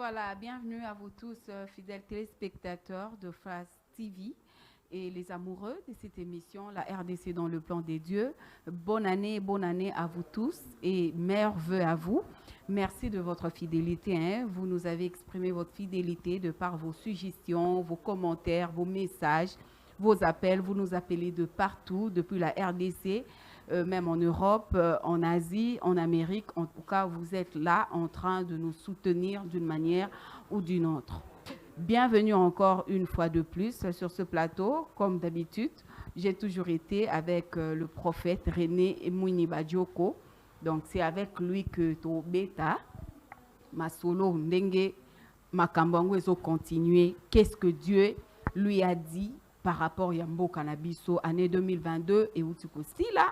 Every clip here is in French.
Voilà, bienvenue à vous tous, fidèles téléspectateurs de Phase TV et les amoureux de cette émission, la RDC dans le plan des dieux. Bonne année à vous tous et meilleurs vœux à vous. Merci de votre fidélité. Vous nous avez exprimé votre fidélité de par vos suggestions, vos commentaires, vos messages, vos appels. Vous nous appelez de partout, depuis la RDC. Même en Europe, en Asie, en Amérique. En tout cas, vous êtes là en train de nous soutenir d'une manière ou d'une autre. Bienvenue encore une fois de plus sur ce plateau. Comme d'habitude, j'ai toujours été avec le prophète René Muini-Badioko. Donc, c'est avec lui que Tobeta, ma solo, Ndenge, ma Kambango, ils ont continué. Qu'est-ce que Dieu lui a dit par rapport à Yambo Cannabiso, année 2022 et Outikosi là?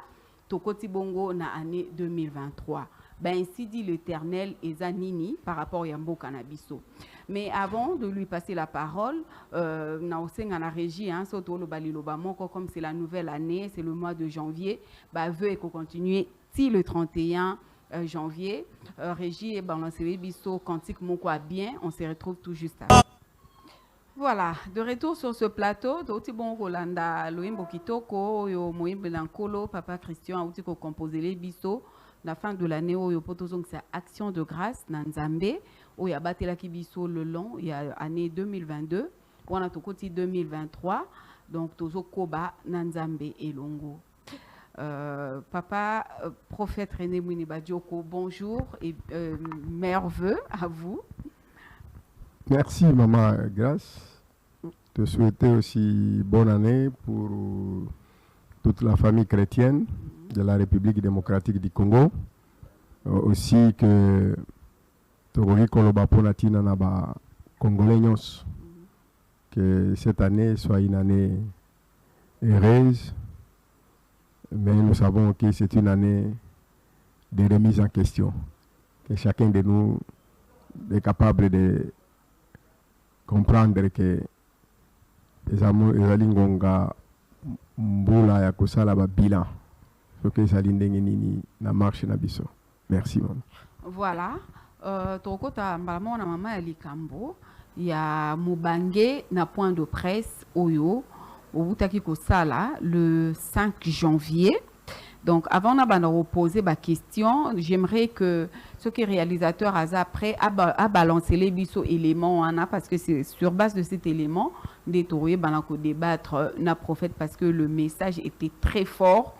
Tokoti Bongo na année 2023. Ben, ainsi dit l'Éternel et Zanini par rapport à Yambo Cannabiso. Mais avant de lui passer la parole, na osenga na régie, soto lo balilo ba moko, comme c'est la nouvelle année, c'est le mois de janvier, bah veut qu'on continue si le 31 janvier, régie et balancer biso cantique moko a bien, on se retrouve tout juste après. Voilà, de retour sur ce plateau, Toti bon Rolanda, Loimbo Kitoko, yo Moïmbe Lankolo, Papa Christian, Outi ko composé les biso, la fin de l'année, yo potozong c'est action de grâce, Nanzambe, où y a battu la kibiso le long, il y a année 2022, on a tout côté 2023, donc tozo koba, Nanzambe et Longo. Papa, prophète René Muini-Badioko, bonjour et meilleurs vœux à vous. Merci, Maman Grâce. Te souhaiter aussi bonne année pour toute la famille chrétienne de la République démocratique du Congo. Aussi que Togori Koloba Ponatina Naba Congolais, que cette année soit une année heureuse. Mais nous savons que c'est une année de remise en question. Que chacun de nous est capable de comprendre que les alingonga mbula ya kosala ba bilan soki ezali ndenge nini na marche na biso. Merci maman. Voilà, tokota mbala na mama ya likambo ya mubange na point de presse oyo obutaki kosala le 5 janvier. Donc, avant de reposer ma question, j'aimerais que ce qui est réalisateur a après à balancer les bisous éléments, parce que c'est sur base de cet élément, d'étourer, débattre, na prophète, parce que le message était très fort.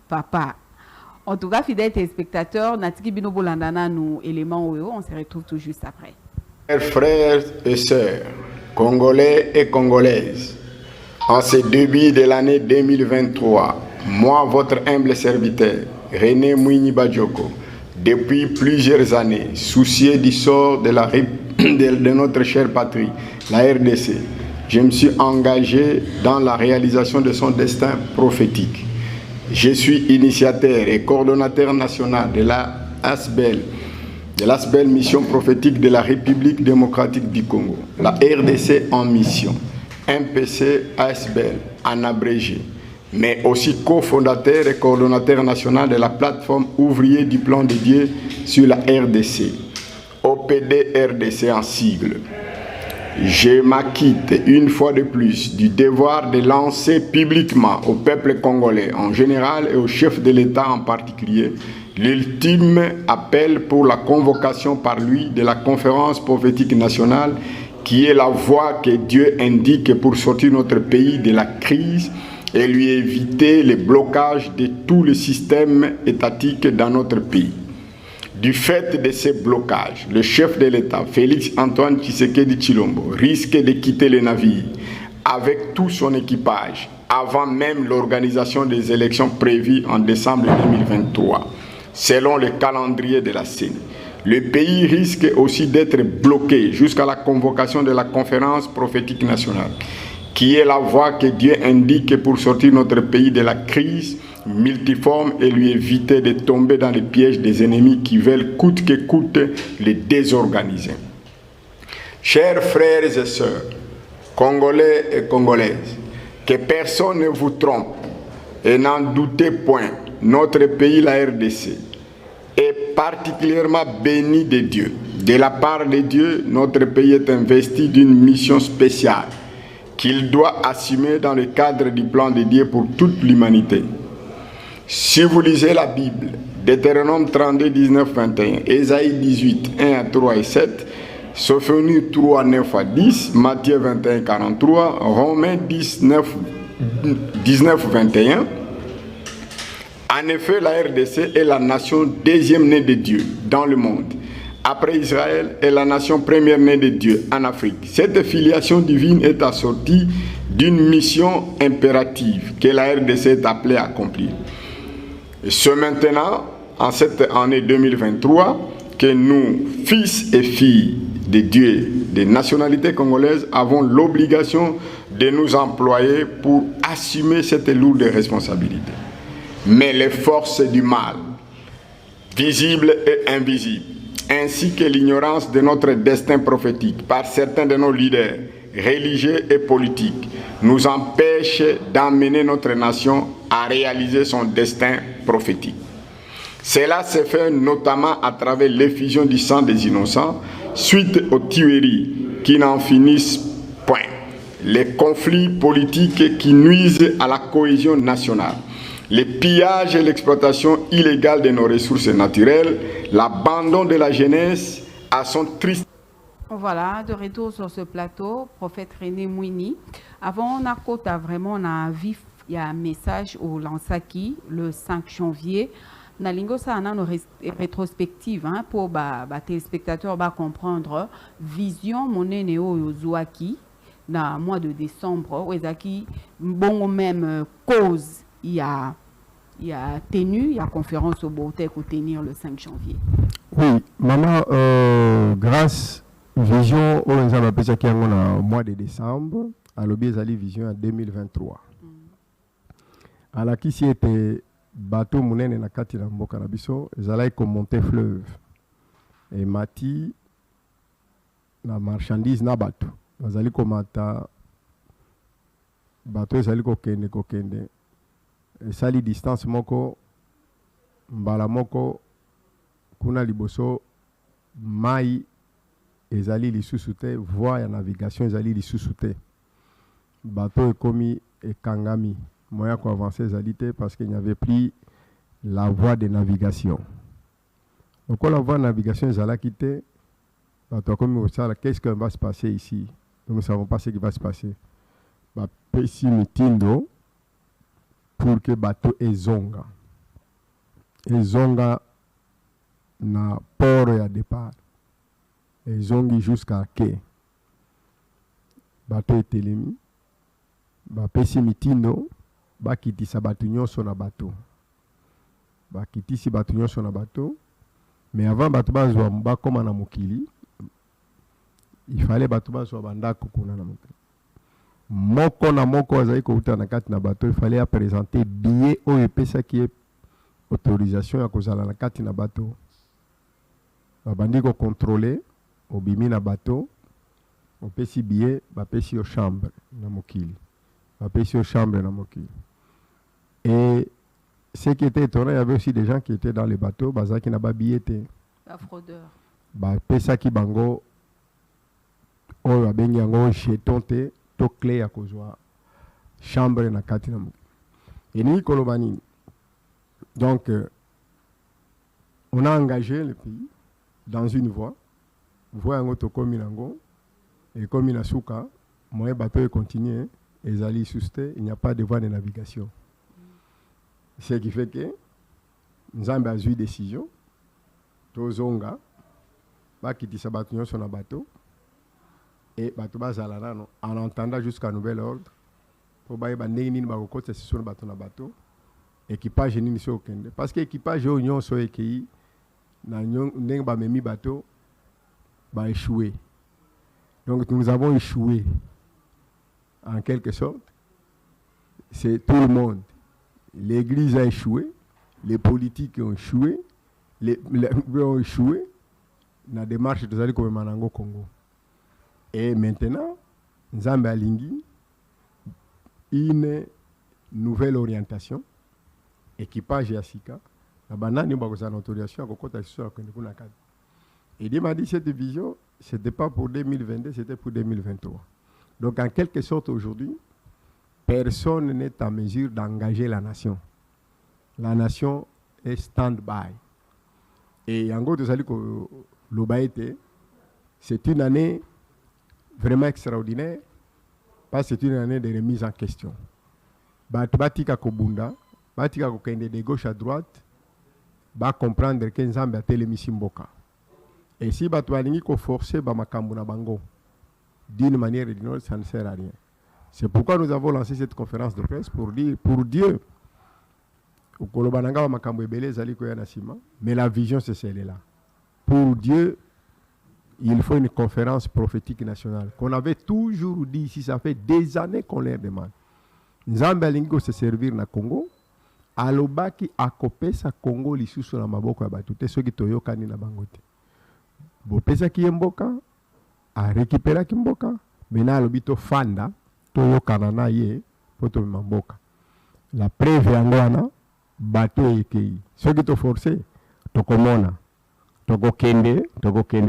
Papa. En tout cas, fidèles téléspectateurs, Natiki Bino Bolandana, nous éléments, on se retrouve tout juste après. Frères et sœurs, Congolais et Congolaises, en ce début de l'année 2023, moi, votre humble serviteur, René Muini-Badioko, depuis plusieurs années, soucieux du sort de notre chère patrie, la RDC, je me suis engagé dans la réalisation de son destin prophétique. Je suis initiateur et coordonnateur national de l'ASBEL, Mission prophétique de la République démocratique du Congo, la RDC en mission. MPC ASBEL en abrégé, mais aussi cofondateur et coordonnateur national de la plateforme ouvrier du plan de Dieu sur la RDC, OPD RDC en sigle. Je m'acquitte une fois de plus du devoir de lancer publiquement au peuple congolais en général et au chef de l'État en particulier l'ultime appel pour la convocation par lui de la conférence prophétique nationale qui est la voie que Dieu indique pour sortir notre pays de la crise et lui éviter le blocage de tout le système étatique dans notre pays. Du fait de ces blocages, le chef de l'État, Félix Antoine Tshisekedi Tshilombo, risque de quitter le navire avec tout son équipage avant même l'organisation des élections prévues en décembre 2023, selon le calendrier de la CENI. Le pays risque aussi d'être bloqué jusqu'à la convocation de la conférence prophétique nationale, qui est la voie que Dieu indique pour sortir notre pays de la crise multiforme et lui éviter de tomber dans les pièges des ennemis qui veulent coûte que coûte les désorganiser. Chers frères et sœurs, Congolais et Congolaises, que personne ne vous trompe et n'en doutez point, notre pays, la RDC, est particulièrement béni de Dieu. De la part de Dieu, notre pays est investi d'une mission spéciale qu'il doit assumer dans le cadre du plan de Dieu pour toute l'humanité. Si vous lisez la Bible, Deutéronome 32, 19, 21, Ésaïe 18, 1 à 3 et 7, Sophonie 3, 9 à 10, Matthieu 21, 43, Romains 19, 21, en effet, la RDC est la nation deuxième née de Dieu dans le monde. Après Israël, est la nation première née de Dieu en Afrique. Cette filiation divine est assortie d'une mission impérative que la RDC est appelée à accomplir. Et c'est maintenant, en cette année 2023, que nous, fils et filles de Dieu, des nationalités congolaises, avons l'obligation de nous employer pour assumer cette lourde responsabilité. Mais les forces du mal, visibles et invisibles, ainsi que l'ignorance de notre destin prophétique par certains de nos leaders religieux et politiques, nous empêchent d'amener notre nation à réaliser son destin prophétique. Cela se fait notamment à travers l'effusion du sang des innocents, suite aux tueries qui n'en finissent point, les conflits politiques qui nuisent à la cohésion nationale, les pillages et l'exploitation illégale de nos ressources naturelles, l'abandon de la jeunesse à son triste... Voilà, de retour sur ce plateau, prophète René Mouini. Avant, on a vraiment, on a vif, il y a un message au Lansaki le 5 janvier. Nalingo, ça a une rétrospective hein, pour les téléspectateurs comprendre vision monnaie néo Zouaki dans le mois de décembre, où bon même cause. Il y a tenu, il y a conférence au Beautec au tenir le 5 janvier. Oui, maman, grâce vision au mois de décembre, à l'objet vision en 2023. À la qui était bateau mounene na kati na mboka na biso, ezalaki ko monter fleuve. Et mati na marchandise na bateau. Bazali ko mata bateau ezali ko kende. Sali distance moko mbala moko kuna liboso mai ezali lisusu te, voie ya navigation ezali lisusu te. Bateau ekomi ekangami, moyen ko avancer ezali te parce qu'il n'y avait plus la voie de navigation. Donc la voie de navigation ezalaki te, bateau ekomi osala, qu'est-ce qui va se passer ici? Nous ne savons pas ce qui va se passer. Ba pesi mitindo pour que bateau ezonga na port ya départ ezongi jusqu'à quai bateau etelemi bapesi mitindo bakitisa bato nyonso na bateau bakitisi bato nyonso na bateau mais avant bato bazwa bakoma na mokili il fallait bato bazwa bandako kuna na mokili moko na moko azali kouta na kati na bateau, il fallait présenter billet au epesa qui est autorisation ya kozala na kati na bateau. Babandi ko contrôler obimi na bateau, opesi billet, bapesi au chambre na mokili. Bapesi au chambre na mokili. Et ce qui était étonnant, il y avait aussi des gens qui étaient dans les bateaux, bazaki na ba billet te. Ba fraudeur. Bapesa ki bango o babengi yango jeton te. To clé à cause chambre na kati na et ni kolobani. Donc on a engagé le pays dans une voie en auto kominango et comme na suka moyen bateau continuer et ali susté, il n'y a pas de voie de navigation. Ce qui fait que Nzambe a eu décision to zonga ba kitisa bato nyonso na bateau. Et Batouba Zalanano, en entendant jusqu'à nouvel ordre, pour bailler nini bakokota sur bateau na bateau, équipage nini so kende. Parce que équipage au nyon so ekei na nyon neng ba memi bateau ba échoué. Donc nous avons échoué en quelque sorte. C'est tout le monde. L'église a échoué, les politiques ont échoué, les ont échoué dans la démarche de Zali comme Manango Congo. Et maintenant, Nzambe alingi une nouvelle orientation, équipage Yassika, La banane, il y a une autorisation à côté de la. Et il m'a dit cette vision, ce n'était pas pour 2022, c'était pour 2023. Donc, en quelque sorte, aujourd'hui, personne n'est en mesure d'engager la nation. La nation est stand-by. Et en gros, c'est une année vraiment extraordinaire, parce que c'est une année de remise en question. Batika Kobunda, Batika Kokende de gauche à droite, va comprendre que Nzambe a télémissi Mboka. Et si Batoualingi ko forcer Bamakambuna Bango, d'une manière ou d'une autre, ça ne sert à rien. C'est pourquoi nous avons lancé cette conférence de presse pour dire, pour Dieu, mais la vision, c'est celle-là. Pour Dieu, il faut une conférence prophétique nationale. Qu'on avait toujours dit ici, ça fait des années qu'on leur demande. Nzambe alingi se servir na Congo, alobaki akopesa Congo lisusu na maboko ya bato te soki toyokani na bango te. Bopesa ki mboka, a récupérer ki mboka, mena alobi to fanda, toyokana na ye, poto mboka. La preuve yangoana, bato ekei. Soki to forcé, tokomona. Tokokende,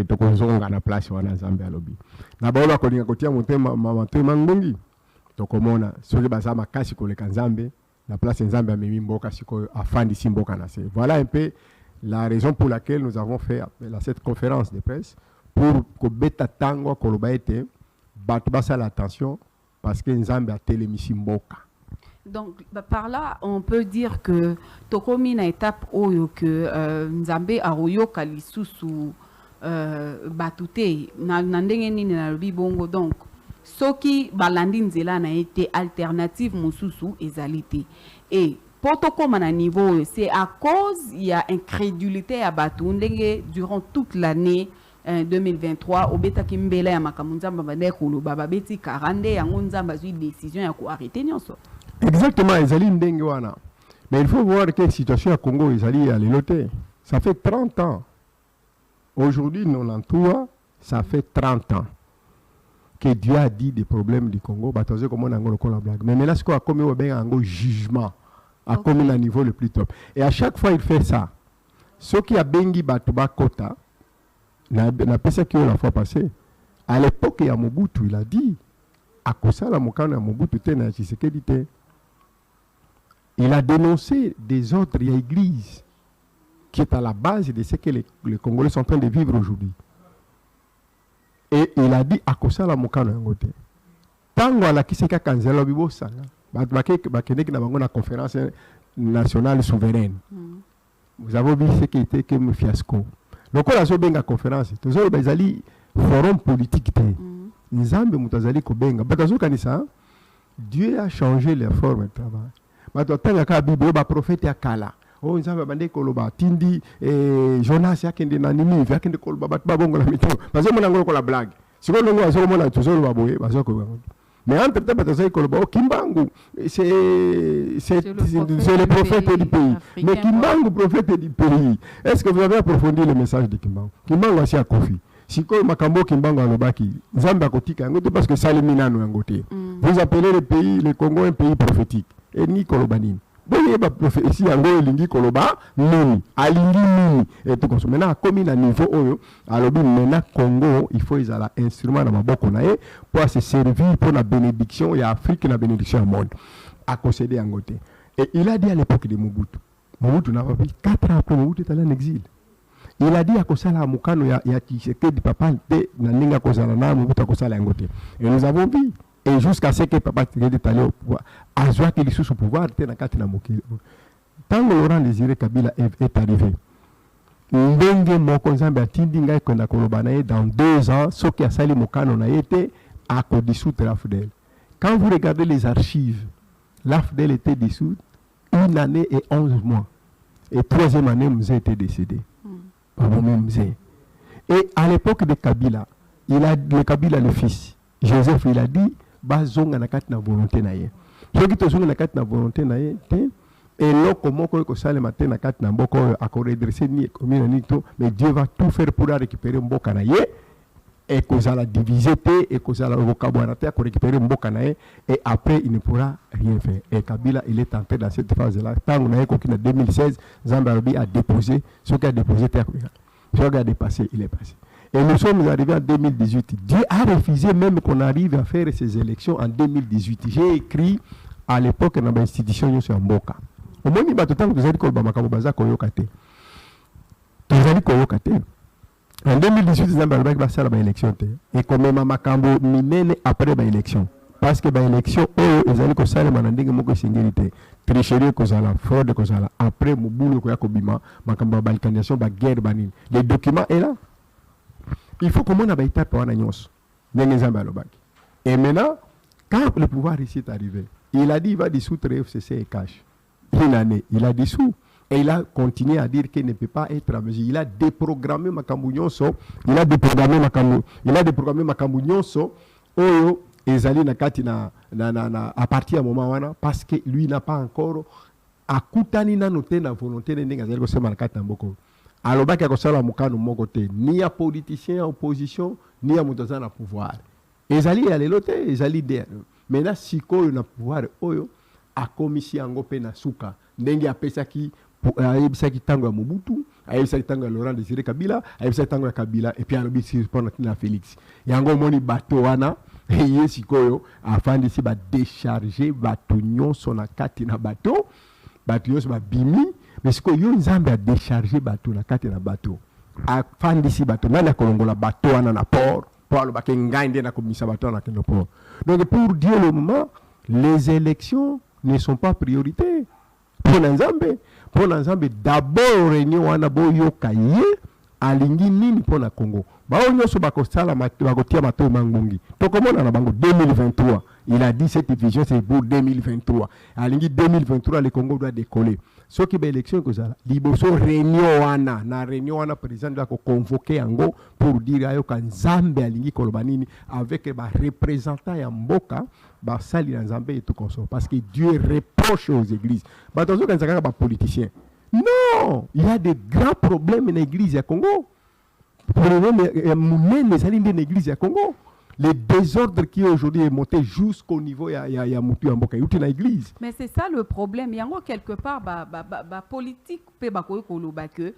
tokozonga na place wana Nzambe alobi. Na baola kolinga kotia motema matema ngongi. Tokomona, soki baza makasi koleka Nzambe, la place Nzambe amemi mboka siko afandi si mboka na se. Voilà un peu la raison pour laquelle nous avons fait cette conférence de presse pour que beta tango koloba ete bato basala attention parce que Nzambe a télémissi mboka. Donc, par là, on peut dire que tokomi na étape oyo que Nzambe a royoka lisusu batute na ndenge nini na lobi bongo. Donc, soki balandi nzela na été alternative mususu ezalité. Et pour tokoma na niveau, c'est à cause il y a incrédulité à batu ndenge durant toute l'année 2023 obeta kimbela ya makamunzamba badekulu bababeti 40 yango nzamba zui décision ya ko arrêter nyonso. Exactement, ezali ndenge wana. Mais il faut voir que la situation à Congo ezali à l'éloté. Ça fait 30 ans. Aujourd'hui, non l'entour, ça fait 30 ans que Dieu a dit des problèmes du Congo. Batazo comme on a encore la blague. Mais maintenant, ce qu'on a commis au bien un jugement à commis à niveau le plus top. Et à chaque fois, il fait ça. Ce qui a bengi batuba kota, n'a pas ça qui la fois passée. À l'époque, il y a Mobutu, il a dit, à Kosa la Mokana Mobutu tena Tshisekedi te. Il a dénoncé des autres églises qui est à la base de ce que les Congolais sont en train de vivre aujourd'hui. Et il a dit à Kosa la Mokana Ngote. Tango ala kiseka kanzela bibo sanga. Bakeneki na bango na conférence nationale souveraine. Vous avez vu ce qui était comme fiasco. Donc on a zo benga conférence. Tozo bazali forum politique te. Nzambe mutazali ko benga. Batazo kanisa. Dieu a changé les formes de travail. Matotanga ka Bible ba prophète akala. Oh Nzambe bande koloba tindi Jonas yakende na Ninive yakende koloba bat babongo na mito. Bazo mona ngolo kola blague. Siko longo azo mona tozo ba boye bazo ko. Mais entre temps batazo koloba Kimbangu c'est le prophète du pays. Mais Kimbangu prophète du pays. Est-ce que vous avez approfondi le message de Kimbangu? Kimbangu asi akofi. Siko makambo Kimbangu alobaki Nzambe akotika yango parce que saliminano yangote. Vous appelez le pays, le Congo un pays prophétique. Et ni kolobanini. Boye ba prophétie yango elingi koloba nini alingi nini et tout comme ça. Maintenant comme il a niveau oyo alobi maintenant Congo il faut ils ala instrument na maboko na ye pour se servir pour la bénédiction et Afrique la bénédiction au monde à concéder yangote. Et il a dit à l'époque de Mobutu. Mobutu n'a pas vu 4 ans après Mobutu est allé en exil. Il a dit à Kosala Mukano ya Tshisekedi papa de na ninga kozala na Mobutu Kosala yangote. Et nous avons vu. Et jusqu'à ce que papa Tshisekedi est allé au pouvoir, à joie qu'il soit au pouvoir, il était dans le Mokili. Tant que Laurent Désiré Kabila est arrivé, Ndenge Moko Nzambe atindi ngai kwenda koloba naye dans 2 ans, ce qui a sali mokano na été à dissoudre l'AFDEL. Quand vous regardez les archives, l'AFDEL était dissoute 1 année et 11 mois. Et 3e année, Mzé était décédé. Et à l'époque de Kabila, le Kabila le fils, Joseph, il a dit bazonga na kati na volonté na ye. Soki tozonga na kati na volonté na ye te et loko moko ko sale matin na kati na mboko a ko redresser ni commune ni to, mais Dieu va tout faire pour récupérer mboka na ye et qu'on a la divisé et qu'on a le vocabulaire pour récupérer Mboka nae, et après il ne pourra rien faire. Et Kabila il est entré dans cette phase là. Tant qu'on a eu en 2016, Zambie a déposé ce qu'il a déposé terre. Ce qu'il a dépassé, il est passé. Et nous sommes arrivés en 2018. Dieu a refusé même qu'on arrive à faire ces élections en 2018. J'ai écrit à l'époque dans l'institution sur Mboka. Au moins il va tout le temps que vous avez dit que Bamako Baza Koyokate. Vous avez Koyokate. En 2018, Zambie va faire l'élection. Et comme Makambo minene après l'élection. Parce que l'élection, ils allaient que ça, les manandingues moko singérité. Tricherie kozala, fraude kozala. Après, Mouboulo Koyakobima, Makambo balkanisation, guerre banine. Les documents est là. Il faut que mon abaïta pour un agneau. Et maintenant, quand le pouvoir ici est arrivé, il a dit qu'il va dissoudre FCC et cash. Il a dissous. Et il a continué à dire qu'il ne peut pas être à mesure. Il a déprogrammé Makambo Nyonso. Il a déprogrammé Makambo Nyonso. Oyo ezali na kati na à partir du moment wana parce que lui n'a pas encore akutani na noté na volonté de ndenge azali ko sema na kati na mboko. Alobaki akosala mukano moko te ni ya politicien opposition ni ya mutoza na pouvoir. Ezali ya lelo te ezali de. Maintenant sikoyo na pouvoir oyo akomisi yango pe na suka ndenge apesaki ayebisaki tango ya Mobutu, ayebisaki tango ya Laurent Désiré Kabila, ayebisaki tango ya Kabila, et puis alobi si répondre na Félix. Yango moni bato wana, ye sikoyo afandi si ba décharger bato nyonso na kati na bato nyonso ba bimi, mais sikoyo Nzambe a décharger bato na kati na bato. Afandi si bato nani akolongola bato wana na port, pour alobaki ngai nde na komisa bato na kendo port. Donc pour dire le moment, les élections ne sont pas priorité. Pour Nzambe, d'abord réunion wana boyo kaye alingi nini pour na Congo. Bao nyoso bakosala bakotia mato mangungi. Tokomona na bango 2023. Il a dit cette vision c'est pour 2023. Alingi 2023 le Congo doit décoller. Ce qui est élection que ça liboso réunion wana président doit convoquer ango pour dire ayo kan Nzambe alingi kolobanini avec les représentants ya mboka ba sali na Nzambe et tout comme ça parce que Dieu reproche aux églises. Ba tozo kan zaka ba politicien. Non, il y a des grands problèmes dans l'église à Congo. Problème les salines de l'église à Congo. Le désordre qui aujourd'hui est monté jusqu'au niveau ya mutu amboka yuti na église. Mais c'est ça le problème. Il y a quelque part politique pe ba koyo koloba que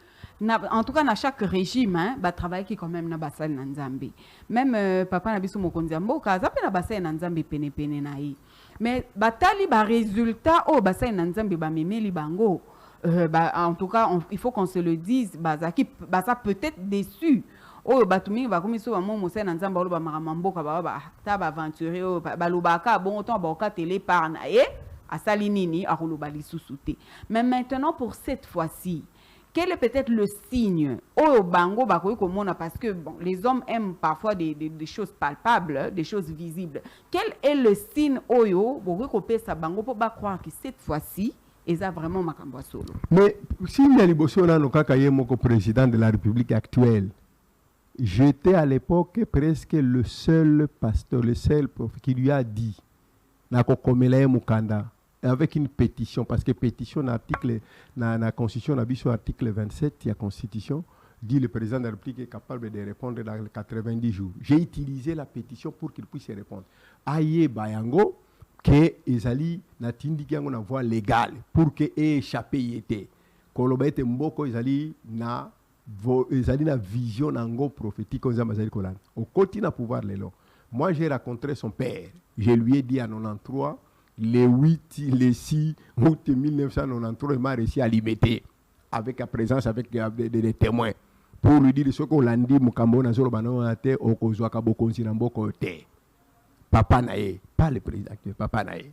en tout cas dans chaque régime ba travail qui quand même na basali na Nzambe. Même papa na biso mokonzi amboka zape na basali na Nzambe pene na yi. Mais batali ba résultat basali na Nzambe ba memeli bango. En tout cas il faut qu'on se le dise ça peut-être déçu. Batumi ba komiso ba momo se na Nzamba ba makamamboka ta ba aventurer ba lobaka bon temps ba télé par na asali nini akoloba lisusu te. Mais maintenant pour cette fois-ci, quel est peut-être le signe bango ba koyi komona parce que bon les hommes aiment parfois des choses palpables, des choses visibles. Quel est le signe oyo bokoyi kopesa bango pour ba croire que cette fois-ci ils ont vraiment makambo solo? Mais si il y a liboso na nokaka ye moko président de la République actuelle. J'étais à l'époque presque le seul pasteur, le seul prophète qui lui a dit Nakokomela Mukanda avec une pétition, parce que pétition article dans la constitution, article 27, il y a constitution, dit le président de la République est capable de répondre dans 90 jours. J'ai utilisé la pétition pour qu'il puisse répondre. Aye Bayango, que Ezali na tindiki yango na voie légale pour que échappé y était. Kolobete Mboko Ezali na vision nango prophétique au côté na pouvoir lelo. Moi j'ai rencontré son père. Je lui ai dit à 93 le 6 août 1993 il m'a réussi à libérer avec la présence avec des témoins pour lui dire ce qu'on l'a dit mukambo na zolo bano ate okozwa ka bokonzi na mboko te. Papa nae, pas le président actuel, papa nae.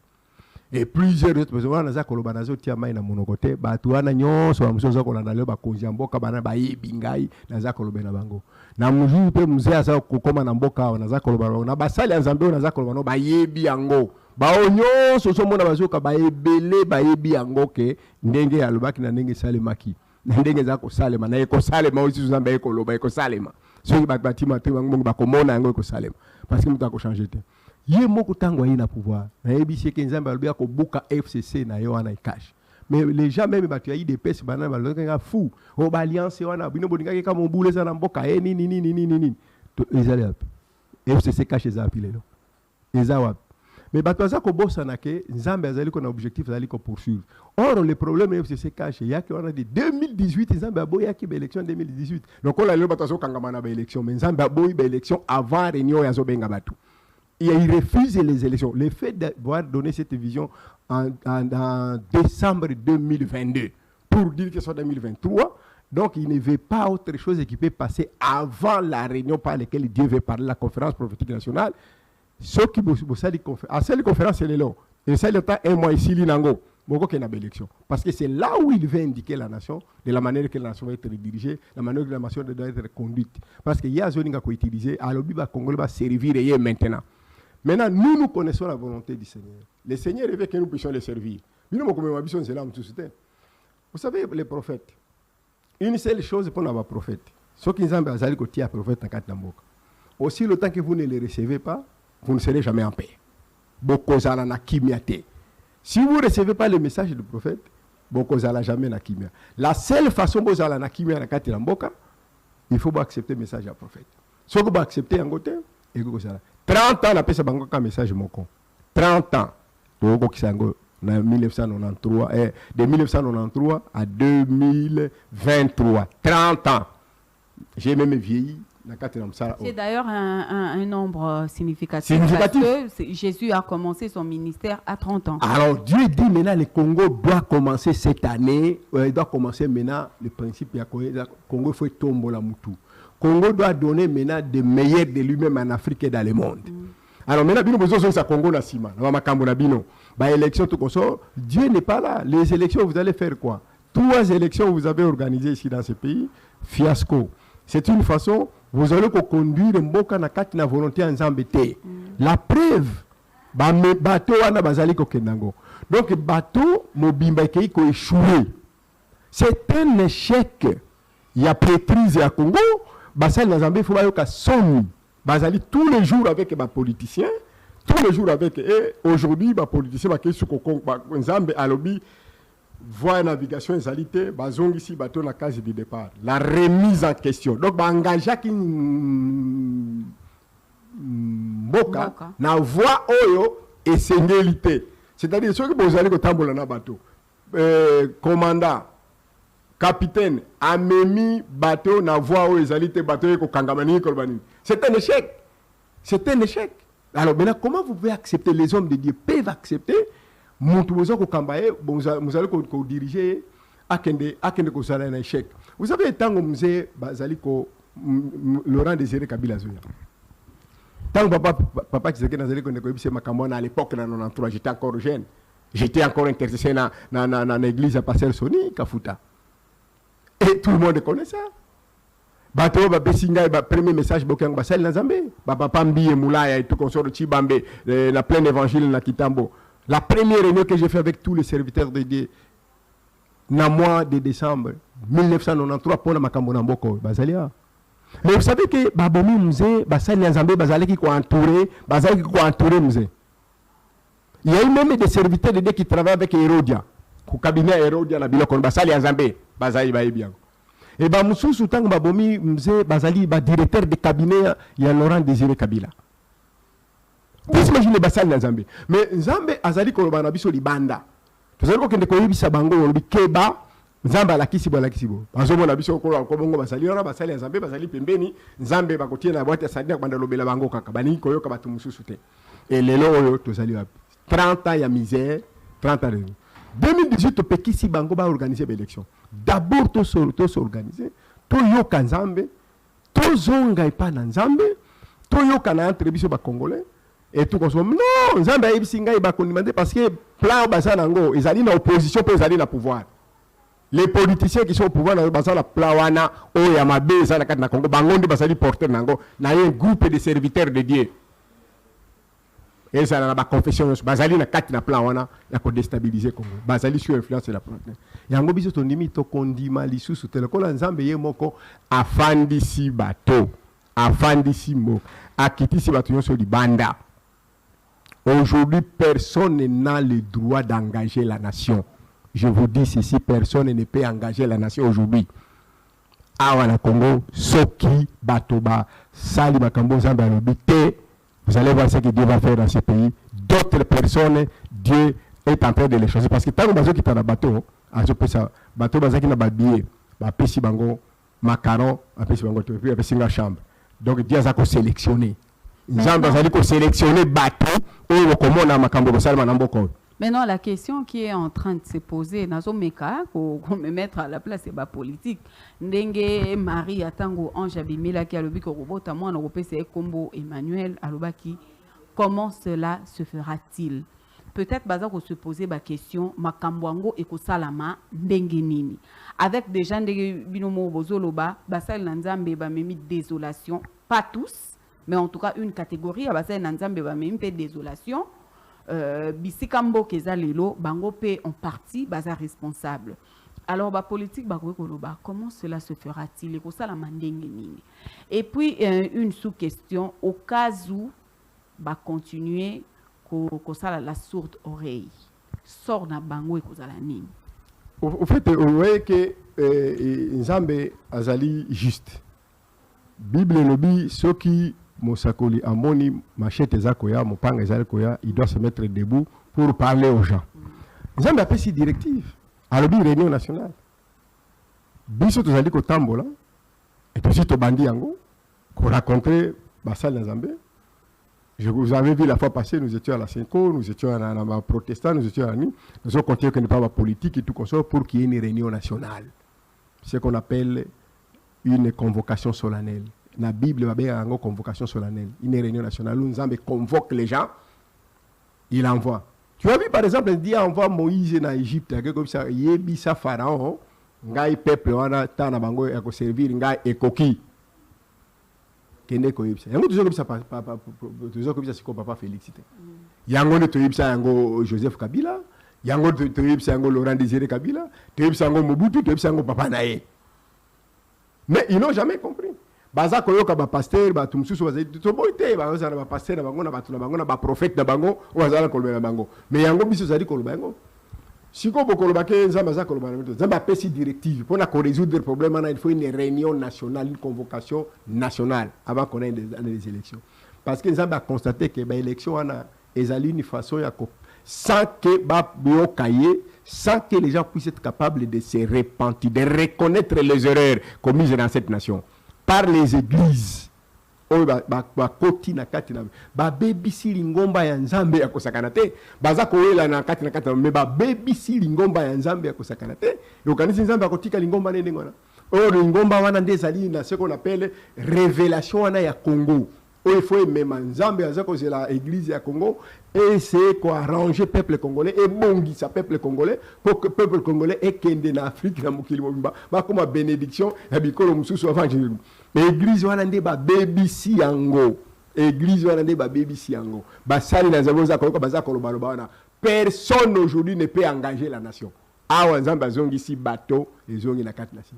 Et plusieurs autres personnes naza koloba nazo tia mai na monokote batu wana nyonso ba musozo kolanda leo bakonzi mboka bana ba yebingai naza koloba na bango na muju pe muzee asa kokoma na mboka naza koloba na basali ya Nzambe naza koloba no ba yebi yango ba nyonso so mona bazoka ba ebele ba yebi yango ke ndenge alobaki na ndenge salemaki ndenge za ko salema na eko salema aussi Nzambe eko loba eko salema so ba batima te bango ba komona yango eko salema parce que muta ko changer te. Yé moko tango na pouvoir na ebisi ke Nzambe alobia ko buka FCC na yo wana ikash. Mais les gens même batu yi des pes bana ba loka fou o ba alliance wana bino boninga ke kama mbule za na mboka nini FCC cache eza apile lo eza wapi mais bato baza kobosana ke nzambe azali ko na objectif azali ko poursuivre. Or le problème FCC cache yaki wana de 2018 nzambe aboyaki ba élection 2018 donc on a le bato azo kangama na ba élection mais nzambe aboyi ba élection avant réunion ya zo benga bato. Il refuse les élections. Le fait d'avoir donné cette vision en décembre 2022 pour dire que c'est 2023, donc il ne veut pas autre chose qui peut passer avant la réunion par laquelle Dieu veut parler, la conférence prophétique nationale. Ceux qui à cette conférence, c'est long. Et ça, le temps, un mois ici, l'inango, beaucoup qu'il y a une élection. Parce que c'est là où il veut indiquer la nation, de la manière que la nation va être dirigée, la manière que la nation doit être conduite. Parce qu'il y a un zone qui a utilisé, alors le Congo va servir et maintenant. Maintenant, nous connaissons la volonté du Seigneur. Le Seigneur veut que nous puissions le servir. Vous savez, les prophètes, une seule chose pour nos prophètes, ceux qui ont besoin de prophète en quatre namboka. Aussi longtemps que vous ne les recevez pas, vous ne serez jamais en paix. Si vous ne recevez pas le message du prophète, vous ne jamais na kimia. La seule façon de vous aller na kimia na kati namboka, il faut accepter le message du prophète. Si vous acceptez en côté, et vous 30 ans, on appelle ça un message moko. 30 ans. De 1993 à 2023. 30 ans. J'ai même vieilli. C'est d'ailleurs un nombre significatif. Parce que Jésus a commencé son ministère à 30 ans. Alors Dieu dit maintenant le Congo doit commencer cette année. Il doit commencer maintenant le principe. Le Congo faut tomber la moutou. Congo doit donner maintenant des meilleurs de lui-même en Afrique et dans le monde. Alors maintenant, bino besoin de Congo na sima, na makambo na bino. Ba élection tout comme ça, Dieu n'est pas là. Les élections, vous allez faire quoi? 3 élections vous avez organisées ici dans ce pays, fiasco. C'est une façon, vous allez conduire mboka na kati na volonté en Zambété. La preuve, ba me bateau wana bazali ko kendango. Donc bateau mobimba kei ko échoué. C'est un échec. Il y a prêtrise à Congo. Basal na Zambie, il faut que son basali tous les jours avec les politiciens, tous les jours avec eux. Aujourd'hui, les politiciens qui sont en Zambie, à l'objet, voie navigation et salité, bazong ici, bateau la case de départ. La remise en question. Donc, engagé qui Mboka, na voie oyo et singélité. C'est-à-dire, ceux qui vous allez au tambour na bateau, commandant, capitaine, amemi bateau na voie où ils allaient bateau ko kangamani kolbani. C'est un échec. C'est un échec. Alors maintenant, comment vous pouvez accepter, les hommes de Dieu peuvent accepter, Moutouzo ko kambaye, vous allez ko diriger akende ko sala un échec. Vous savez tant que musée bazali ko Laurent Désiré Kabila Zoya. Tant que papa Tshisekedi nazali ko ndeko bise makambo na à l'époque na 93, j'étais encore jeune. J'étais encore intercessé na l'église à Pasteur Soni Kafuta. Et tout le monde connaît ça. Bateau ba besinga ba premier message bokang ba sel na Zambé, ba papa mbi moulaya et tout consort de Chibambe, la pleine évangile na Kitambo. La première réunion que j'ai fait avec tous les serviteurs de Dieu na mois de décembre 1993 pour la makambo na mboko bazalia. Mais vous savez que babomi mzee ba sel na Zambé bazalaki ko entourer mzee. Il y a eu même des serviteurs de Dieu qui travaillent avec Hérodia. Au cabinet Hérodia na biloko basali ya Zambé bazali ba yebiango. Et ba mususu tango babomi mzee bazali ba directeur de cabinet ya Laurent Désiré Kabila. Vous imaginez basali na Zambé. Mais Zambé azali ko ba na biso libanda. Tozali ko kende ko yebisa bango lobi keba Nzambe alakisi bo. Bazo bona biso ko bongo basali wana basali ya Zambé bazali pembeni Nzambe bakotie na boîte ya sadina banda lobela bango kaka bani ko yoka batu mususu te. Et lelo oyo tozali wapi? 30 ans ya misère, 30 ans de 2018, Pekisi Bango va organiser l'élection. D'abord, tout s'organiser. Tout yoka Nzambe. Tout zonga et pas Nzambe. Tout yoka na entrevue ba Congolais. Et tout comme ça. Non, Nzambe a ibisinga et ba condamné parce que plan basanango, ils allaient dans l'opposition pour ils allaient dans le pouvoir. Les politiciens qui sont au pouvoir dans la plawana, oh yamabe, ça na Congo, bangondi basali porter nango, na un groupe de serviteurs de Dieu. Et ça la confession bazali na kati na plan wana ya ko déstabiliser Congo bazali sur influence la plan yango biso to ndimi to kondima lisusu telekola Nzambe ye moko afandisi bato afandisi mo akitisi bato nyonso libanda. Aujourd'hui personne n'a le droit d'engager la nation. Je vous dis ceci, personne ne peut engager la nation aujourd'hui. awa na Congo soki batoba sali makambo Nzambe alobi te. Vous allez voir ce que Dieu va faire dans ce pays. D'autres personnes, Dieu est en train de les choisir parce que tant que bazo qui t'a na bateau, azo pesa bateau baza qui na ba billet, ba pesi bango macaron, a pesi bango to puis a pesi nga chambre. Donc Dieu a ko sélectionner. Nzambe azali ko sélectionner bateau et komona makambo ko salma na mboko. Maintenant, la question qui est en train de se poser, dans meka, qu'on me mettre à la place, c'est pas politique. Ndenge Marie Atango Ange Abimela qui a le but que robot à moi, on repère c'est Combo Emmanuel Alobaki. Comment cela se fera-t-il? Peut-être baza qu'on se poser la question, Makambwango et Kosalama ndenge nini. Avec des gens de binomo bozoloba, basal nanzambe ba memi désolation, pas tous, mais en tout cas une catégorie, basal nanzambe ba memi pe désolation. Bisikambo kezalelo bango pe en partie baza responsable. Alors ba politique ba koloba comment cela se fera-t-il et ça la mandenge nini. Et puis une sous-question au cas où ba continuer ko ça la sourde oreille sort na bango et kozala nini. Au fait vous voyez que Nzambe azali juste. Bible lobi soki Mosakoli amoni machete zakoya mopanga zakoya, il doit se mettre debout pour parler aux gens. Nzambe appelle si directive à la réunion nationale. Biso tozali ko tambola et aussi to bandi yango ko rencontrer basal Nzambe. Je vous avais vu la fois passée, nous étions à la Cinco, nous étions à la protestant, nous étions à Ni, nous avons continué que ne pas la politique et tout comme ça pour qu'il y ait une réunion nationale. Ce qu'on appelle une convocation solennelle. La Bible va bien en convocation solennelle. Une réunion nationale où Nzambe convoque les gens, il envoie. Tu as vu par exemple, il dit envoie Moïse en Égypte, comme ça, Yebisa Pharaon, ngai peuple wana tana bango ya ko servir ngai ekoki. Kende ko yebisa. Yango toujours comme ça toujours comme ça siko papa Félix. Yango ne to yebisa yango Joseph Kabila, yango to yebisa yango Laurent Désiré Kabila, to yebisa yango Mobutu, to yebisa yango papa nae. Mais ils n'ont jamais compris. Baza koyoka ba pasteur ba tumsusu baza to boite ba oza na ba pasteur na bango na batu na bango na ba prophète na bango oza na kolba na bango mais yango biso zali kolba yango siko bokoloba ke Nzambe za kolba na Nzambe apesi directive pour na ko résoudre problème na il faut une réunion nationale, une convocation nationale avant qu'on ait des élections parce que Nzambe a constaté que ba élection wana ezali une façon ya sans que ba biokaye, sans que les gens puissent être capables de se repentir, de reconnaître les erreurs commises dans cette nation par les églises. Oh ba koti na kati na ba baby si lingomba ya Nzambe ya kosakana te baza koela na kati na kati me ba baby si lingomba ya Nzambe ya kosakana te yo kanisi Nzambe akotika lingomba nene ngona oh lingomba wana ndezali na ce qu'on appelle révélation wana ya Congo. Il faut même Nzambe azako c'est la église ya Congo et c'est quoi arranger peuple congolais et bongi sa peuple congolais pour que peuple congolais ait kende na Afrique na mokili mobimba ba comme bénédiction ya bikolo mususu avant Jésus. Église wana nde ba baby si yango église wana nde ba baby si yango ba sali na Nzambe za koloka baza koloba wana personne aujourd'hui ne peut engager la nation. Awa Nzambe azongi si bateau ezongi na kati nation.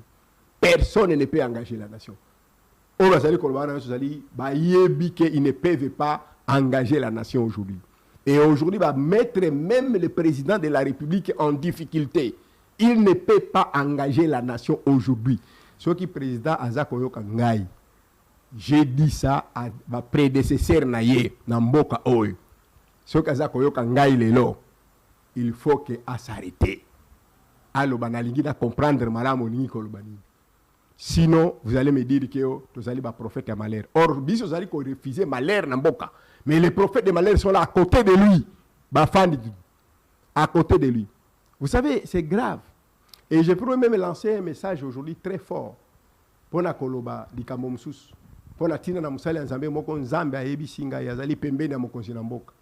Personne ne peut engager la nation. Il ne peuvent pas engager la nation aujourd'hui. Et aujourd'hui, va mettre même le président de la République en difficulté. Il ne peut pas engager la nation aujourd'hui. Ce qui est président Azako Yokangai, j'ai dit ça à ma prédécesseur Naye, Namboka Oy. Ce qui Azako Yokangai lelo, il faut que à s'arrêter. Alors, banalingi na comprendre malamu ni kolobani. Sinon, vous allez me dire que vous allez être prophète de malheur. Or, vous allez refuser malheur dans Boka. Mais les prophètes de malheur sont là à côté de lui. À côté de lui. Vous savez, c'est grave. Et je pourrais même lancer un message aujourd'hui très fort. Pour la koloba di kamomsus. Pour la tina na musali nzambe moko nzambe ayebi singa yazali pembeni na mokonzi na mboka.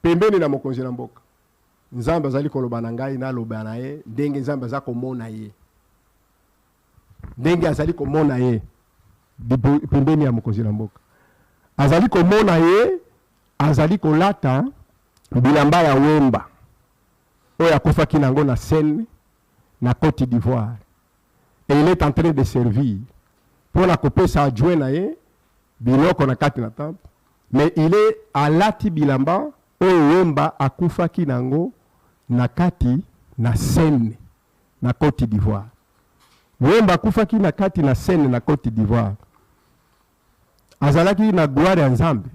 Pembeni na mokonzi na mboka. Nzambe azali koloba na ngai na loba na ye, ndenge nzambe za komona ye. Ndenge azali komona ye pembeni ya mokonzi na mboka azali komona ye azali kolata bilamba ya wemba oyo akufaki nango na Seine na Côte d'Ivoire et il est en train de servir pour la kopesa adjoint na ye biloko na kati na temple mais il est alati bilamba oyo wemba akufaki nango na kati na Seine na Côte d'Ivoire. Wemba kufaki na kati na scène na Côte d'Ivoire. Azalaki na gloire ya Nzambe.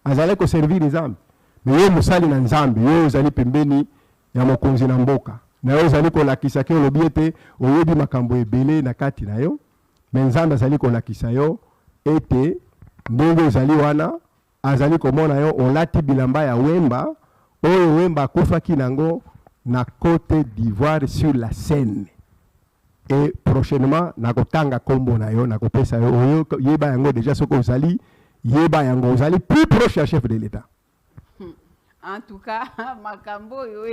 Azalaki ko servir Nzambe. Mais yo musali na Nzambe, yo ozali pembeni ya mokonzi na mboka. Na yo ozali ko lakisa ke olobiete oyebi makambo ebele na kati na yo. Mais Nzambe azali ko lakisa yo ete ndenge ozali wana azali komona yo olati bilamba ya Wemba, oyo Wemba kufaki nango na Côte d'Ivoire sur la scène. Et prochainement nakotanga kombo na yo nakopesa yo yeba yango déjà soko ozali yeba yango ozali plus proche du chef de l'État. En tout cas, makambo yo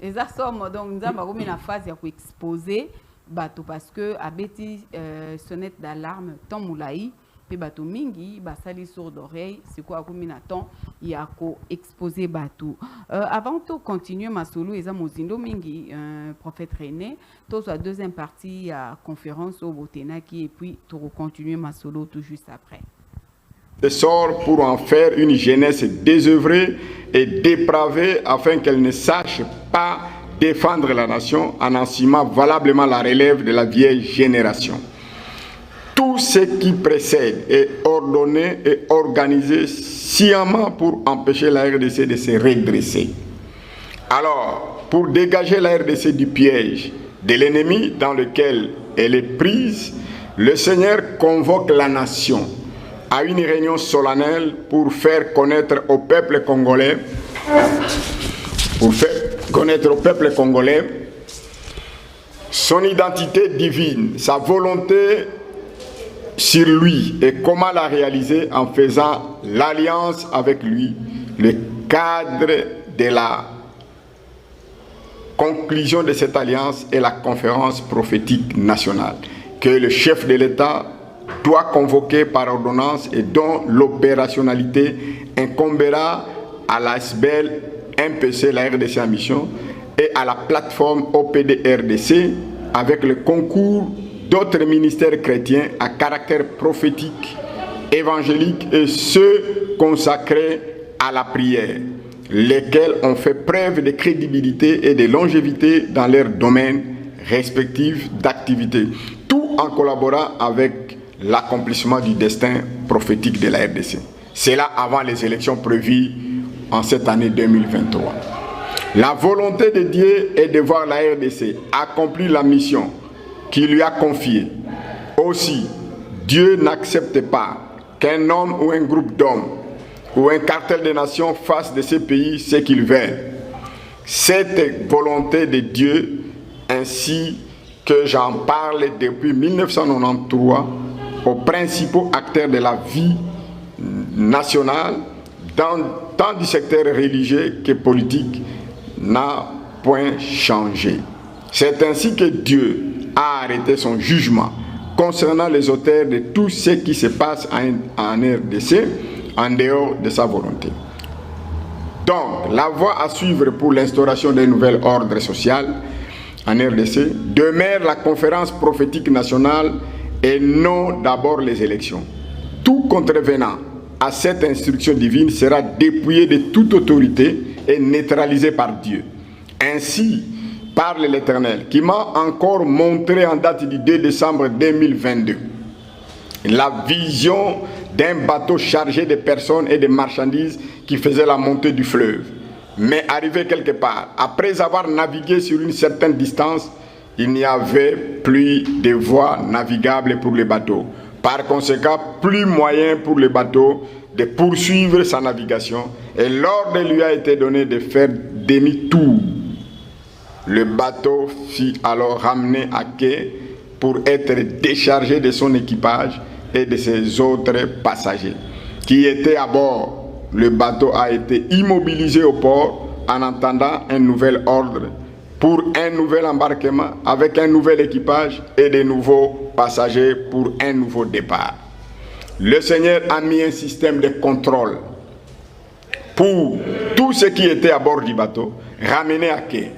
eza somo donc nzamba komi na phase ya ko exposer bato parce que abeti sonnette d'alarme tant moulaï pe bato mingi basali sourd d'oreille c'est quoi komi na temps ya ko exposer bato. Avant de continuer ma solo eza mozindo mingi prophète René to soit deuxième partie à conférence au Botenaki et puis to continuer ma solo tout juste après. Sort pour en faire une jeunesse désœuvrée et dépravée afin qu'elle ne sache pas défendre la nation en assumant valablement la relève de la vieille génération. Tout ce qui précède est ordonné et organisé sciemment pour empêcher la RDC de se redresser. Alors, pour dégager la RDC du piège de l'ennemi dans lequel elle est prise, le Seigneur convoque la nation à une réunion solennelle pour faire connaître au peuple congolais, son identité divine, sa volonté sur lui et comment la réaliser en faisant l'alliance avec lui, le cadre de la conclusion de cette alliance est la conférence prophétique nationale que le chef de l'État doit convoquer par ordonnance et dont l'opérationnalité incombera à l'ASBEL, MPC, la RDC en mission et à la plateforme OPD RDC avec le concours d'autres ministères chrétiens à caractère prophétique, évangélique et ceux consacrés à la prière, lesquels ont fait preuve de crédibilité et de longévité dans leurs domaines respectifs d'activité, tout en collaborant avec l'accomplissement du destin prophétique de la RDC. C'est là avant les élections prévues en cette année 2023. La volonté de Dieu est de voir la RDC accomplir la mission qu'il lui a confiée. Aussi, Dieu n'accepte pas qu'un homme ou un groupe d'hommes ou un cartel de nations fasse de ces pays ce qu'ils veulent. Cette volonté de Dieu, ainsi que j'en parle depuis 1993, aux principaux acteurs de la vie nationale, tant du secteur religieux que politique, n'a point changé. C'est ainsi que Dieu a arrêté son jugement concernant les auteurs de tout ce qui se passe en RDC en dehors de sa volonté. Donc, la voie à suivre pour l'instauration d'un nouvel ordre social en RDC demeure la conférence prophétique nationale et non d'abord les élections. Tout contrevenant à cette instruction divine sera dépouillé de toute autorité et neutralisé par Dieu. Ainsi, parle l'Éternel, qui m'a encore montré en date du 2 décembre 2022 la vision d'un bateau chargé de personnes et de marchandises qui faisait la montée du fleuve. Mais arrivé quelque part, après avoir navigué sur une certaine distance, il n'y avait plus de voies navigables pour le bateau. Par conséquent, plus moyen pour le bateau de poursuivre sa navigation. Et l'ordre lui a été donné de faire demi-tour. Le bateau fut alors ramené à quai pour être déchargé de son équipage et de ses autres passagers qui étaient à bord. Le bateau a été immobilisé au port en attendant un nouvel ordre pour un nouvel embarquement avec un nouvel équipage et de nouveaux passagers pour un nouveau départ. Le Seigneur a mis un système de contrôle pour tout ce qui était à bord du bateau, ramené à quai.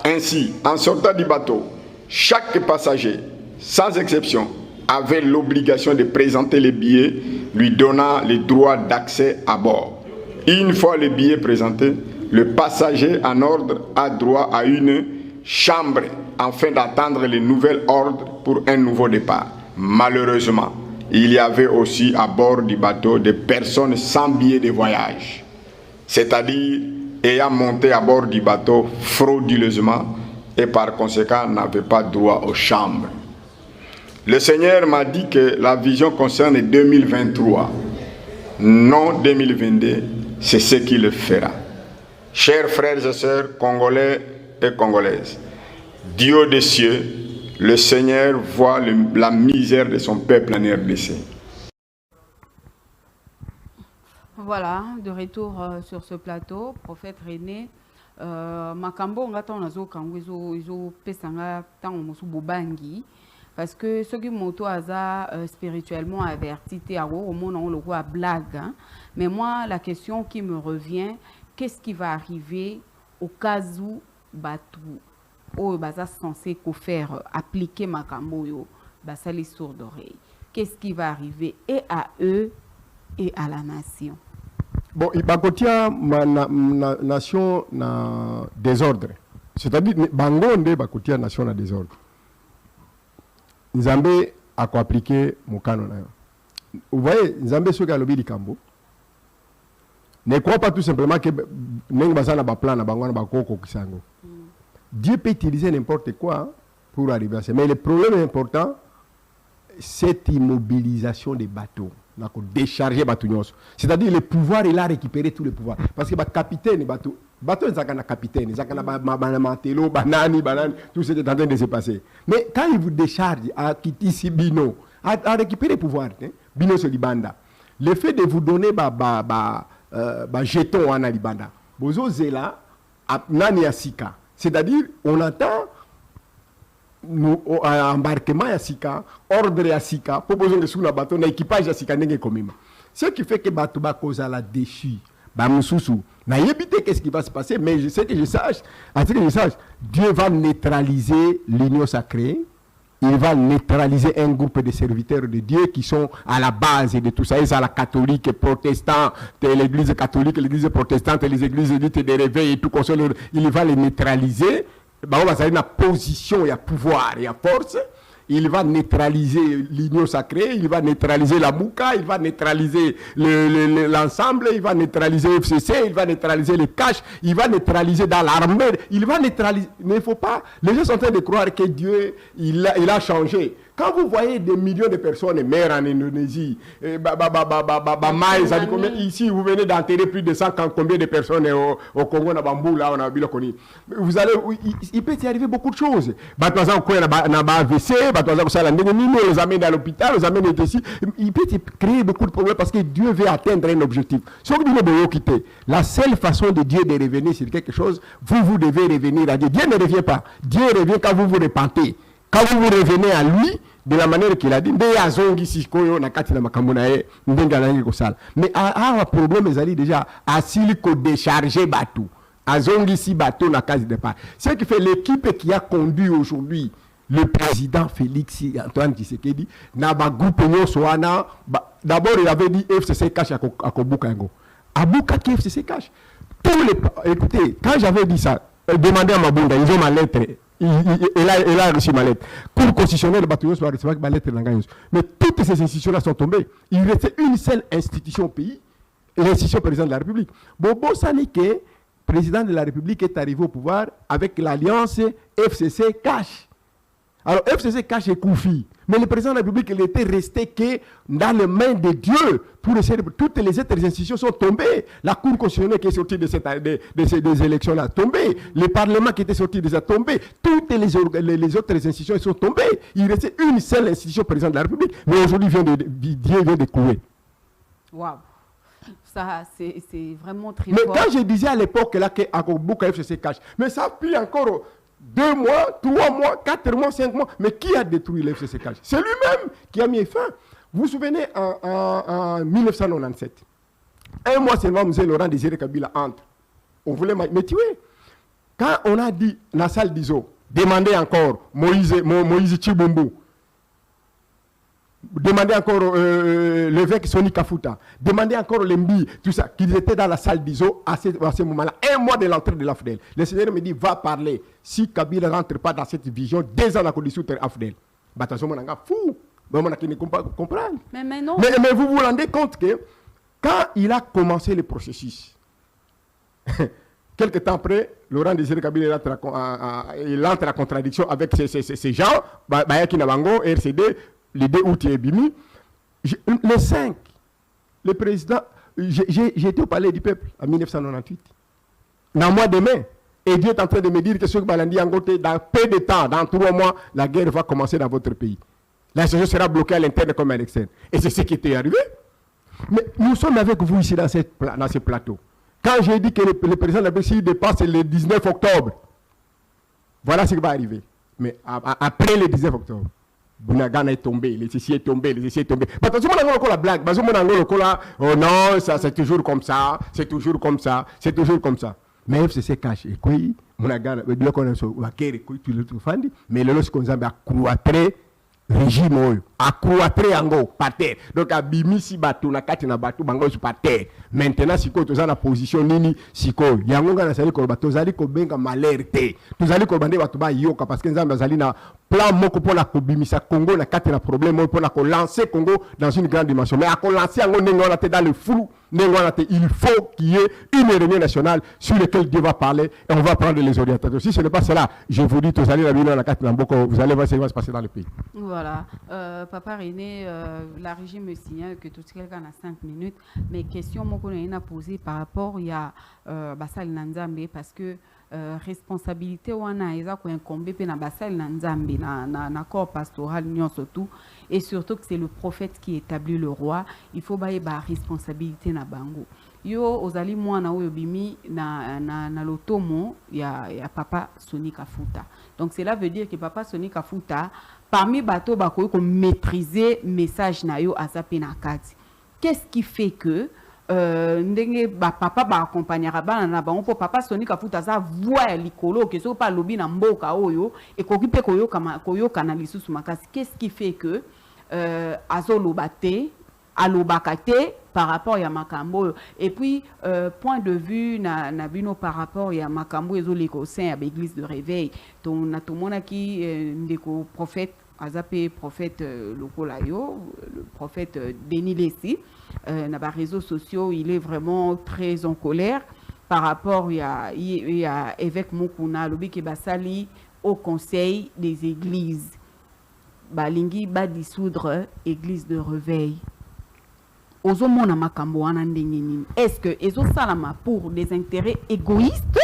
Ainsi, en sortant du bateau, chaque passager, sans exception, avait l'obligation de présenter les billets lui donnant le droit d'accès à bord. Une fois le billet présenté, le passager en ordre a droit à une chambre afin d'attendre les nouvelles ordres pour un nouveau départ. Malheureusement, il y avait aussi à bord du bateau des personnes sans billet de voyage, c'est-à-dire ayant monté à bord du bateau frauduleusement et par conséquent n'avaient pas droit aux chambres. Le Seigneur m'a dit que la vision concerne 2023, non 2022, c'est ce qu'il fera. Chers frères et sœurs congolais et congolaises, Dieu des cieux, le Seigneur voit la misère de son peuple en RDC. Voilà, de retour sur ce plateau, prophète René. Makambo ngata onazo kango izo pesanga tango mosu bobangi parce que ceux qui moto aza spirituellement averti te au monde on le voit blague hein? Mais moi la question qui me revient, qu'est-ce qui va arriver au cas où batu au baza censé faire appliquer makambo yo basali sourd d'oreille, qu'est-ce qui va arriver et à eux et à la nation? Bon, il va la nation na désordre. C'est-à-dire, Bangonde va la nation na désordre. Nzambe a appliqué mon canon. Vous voyez, Nzambe ce qu'a lobby du Cambo. Ne crois pas tout simplement que Nengbasa ba plan na Bangon ba koko kisango. Dieu peut utiliser n'importe quoi pour arriver à ça. Mais le problème important, cette immobilisation des bateaux. Décharger bateau. C'est-à-dire le pouvoir, il a récupéré tous les pouvoirs. Parce que le capitaine, bateau, ils ont un capitaine, ils ont un mantelo, banani, tout ce qui est en train de se passer. Mais quand il vous décharge à quitter ici Bino, à récupérer le pouvoir, Bino c'est Libanda. Le fait de vous donner jeton en Libanda, Bozo Zela, Nani Asika. C'est-à-dire, on attend nous embarquement à Sika, ordre à Sika, proposons de sous la bateau, l'équipage à Sika n'est comme ce qui fait que Batouba cause à la déchu, Bamoussou, n'a évité qu'est-ce qui va se passer, mais je sais que je sache, Dieu va neutraliser l'union sacrée, il va neutraliser un groupe de serviteurs de Dieu qui sont à la base de tout ça. Ils sont la catholique, protestant, l'église catholique, l'église protestante, les églises dites de réveil et tout, il va les neutraliser. On va une position, il y a pouvoir, il y a force. Il va neutraliser l'union sacrée, il va neutraliser la Mouka, il va neutraliser l'ensemble, il va neutraliser le FCC, il va neutraliser les cash, il va neutraliser dans l'armée, il va neutraliser. Mais il ne faut pas. Les gens sont en train de croire que Dieu, il a changé. Quand vous voyez des millions de personnes meurent en Indonésie, ici vous venez d'enterrer plus de 100 combien de personnes au Congo, là, on a vous allez, il peut y arriver beaucoup de choses. On les amène à l'hôpital, les amène ici. Il peut créer beaucoup de problèmes parce que Dieu veut atteindre un objectif. La seule façon de Dieu de revenir sur quelque chose, vous devez revenir à Dieu. Dieu ne revient pas. Dieu revient quand vous vous repentez. Quand vous revenez à lui, de la manière qu'il a dit, mais un problème, ils déjà assis qu'on décharger bateau. Azongi si bateau na case de départ. Ce qui fait l'équipe qui a conduit aujourd'hui le président Félix Antoine Tshisekedi, n'a pas groupe Soana. D'abord, il avait dit FCC cash à Kobukango. À Bukaki FCC cash. Écoutez, quand j'avais dit ça, demandez à Mabunda, ils ont ma lettre. Elle a reçu ma lettre. Cour constitutionnelle, va recevoir ma lettre. Mais toutes ces institutions-là sont tombées. Il restait une seule institution au pays, l'institution président de la République. Bobo Sanike, président de la République, est arrivé au pouvoir avec l'alliance FCC Cash. Alors FCC Cash est Koufi. Mais le président de la République, il était resté que dans les mains de Dieu. Pour essayer de... Toutes les autres institutions sont tombées. La Cour constitutionnelle qui est sortie de ces élections-là tombée. Le Parlement qui était sorti de ça tombé. Toutes les autres institutions sont tombées. Il restait une seule institution président de la République. Mais aujourd'hui, Dieu vient de couler. Waouh! Ça, c'est vraiment très mais fort. Quand je disais à l'époque là que Akobouka FCC cash, mais ça a pris encore 2 mois, 3 mois, 4 mois, 5 mois. Mais qui a détruit le FCC cash? C'est lui-même qui a mis fin. Vous vous souvenez, en 1997, un mois seulement, M. Laurent Désiré Kabila entre. On voulait me tuer. Quand on a dit, dans la salle d'ISO, demandez encore Moïse Chibumbu. demandez encore l'évêque Soni Kafuta, demandez encore Lembi, tout ça, qu'ils étaient dans la salle d'ISO à ce moment-là, 1 mois de l'entrée de l'AFDEL. Le Seigneur me dit, va parler. Si Kabila ne rentre pas dans cette vision, 2 ans la condition de l'AFDEL. Attention, mon gars, fou. Mais non. Mais vous vous rendez compte que quand il a commencé le processus, quelque temps après, Laurent Désiré Kabila il entre en contradiction avec ces gens, Bayaki Nabango, RCD, le 2 août et Bimi. Le 5, le président, j'ai été au palais du peuple en 1998, dans le mois de mai. Et Dieu est en train de me dire que ce que Balandi Angote, dans peu de temps, dans 3 mois, la guerre va commencer dans votre pays. La situation sera bloquée à l'interne comme à l'externe. Et c'est ce qui était arrivé. Mais nous sommes avec vous ici dans ce plateau. Quand j'ai dit que le président de la BCI dépasse le 19 octobre, voilà ce qui va arriver. Mais après le 19 octobre, Bunagana est tombé, le CC est tombé, le CC est tombé. Attention, on a encore la blague. Oh non, ça c'est toujours comme ça, c'est toujours comme ça, c'est toujours comme ça. Mais FCC cache. Et quoi, Bunagana, mais le lorsqu'on a accroître régime accroître yango par terre. Donc abimisi batu na kati na batu bango par terre. Maintenant siko toza na position nini siko yango ngana sali ko bato zali ko benga malerte. Tozali ko bande batu ba yoka parce que nzambe zali na plan moko pour la kobimisa Congo na kati na problème pour la ko lancer Congo dans une grande dimension. Mais à ko lancer yango nengo na te dans le flou. Il faut qu'il y ait une réunion nationale sur laquelle Dieu va parler et on va prendre les orientations. Si ce n'est pas cela, je vous dis, vous allez la réunion à la carte Namboko, vous allez voir ce qui va se passer dans le pays. Voilà. Papa René, la régie me signale que tout quelqu'un a 5 minutes. Mais question qu'on a posée par rapport à Basal Nanzambe parce que responsabilité wana eza ko incombe pe na Basal Nanzambe na corps pastoral nyon surtout et surtout que c'est le prophète qui établit le roi, il faut ba responsabilité na bango. Yo ozali mwana oyo bimi na lotomo ya papa Soni Kafuta. Donc cela veut dire que papa Soni Kafuta parmi bato bakoyo ko maîtriser message na yo azape na kati. Qu'est-ce qui fait que ndenge papa ba accompagnera bana na bango po papa Soni Kafuta za voix likolo que so pa lobi na mboka oyo et kokipe koyo kana lisusu makasi. Qu'est-ce qui fait que azolobate alobakate par rapport à makambo et puis point de vue na bino par rapport à makambo ezoleko sein à l'église de réveil ton na tout mona ki ndeko prophète azape prophète lokolayo le prophète Denis Lessi na ba réseaux sociaux il est vraiment très en colère par rapport à évêque Mokuna lobi ke basali au conseil des églises balingi ba dissoudre église de réveil. Est-ce que ezo salama pour des intérêts égoïstes?